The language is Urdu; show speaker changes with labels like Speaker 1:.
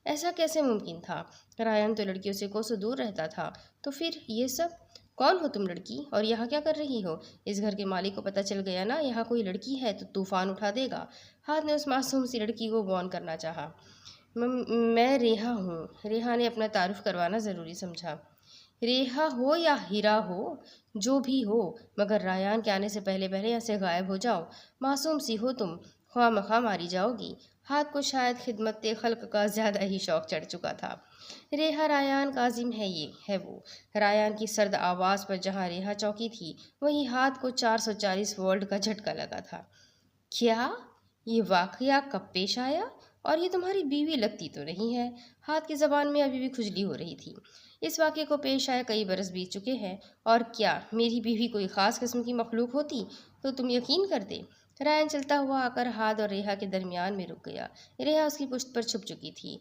Speaker 1: ایسا کیسے ممکن تھا؟ رایان تو لڑکیوں سے کوسوں دور رہتا تھا۔ تو پھر یہ سب؟ کون ہو تم لڑکی، اور یہاں کیا کر رہی ہو؟ اس گھر کے مالک کو پتہ چل گیا نا یہاں کوئی لڑکی ہے تو طوفان اٹھا دے گا۔ ہاتھ نے اس معصوم سی لڑکی کو بون کرنا چاہا۔ میں ریحا ہوں۔ ریحا نے اپنا تعارف کروانا ضروری سمجھا۔ ریحا ہو یا ہیرا ہو، جو بھی ہو، مگر ریان کے آنے سے پہلے یہاں سے غائب ہو جاؤ۔ معصوم سی ہو تم، خواہ مخواہ ماری جاؤ گی۔ ہاتھ کو شاید خدمت خلق کا زیادہ ہی شوق چڑھ چکا تھا۔ ریحا ریان کاظم ہے وہ۔ ریان کی سرد آواز پر جہاں ریحا چوکی تھی وہیں ہاتھ کو 440 وولٹ کا جھٹکا لگا تھا۔ کیا؟ یہ واقعہ کب پیش آیا؟ اور یہ تمہاری بیوی لگتی تو نہیں ہے؟ ہاتھ کی زبان میں ابھی بھی کھجلی ہو رہی تھی۔ اس واقعے کو پیش آئے کئی برس بیت چکے ہیں، اور کیا میری بیوی کوئی خاص قسم کی مخلوق ہوتی تو تم یقین کرتے؟ رایان چلتا ہوا آ کر ہاتھ اور ریحا کے درمیان میں رک گیا۔ ریحا اس کی پشت پر چھپ چکی تھی۔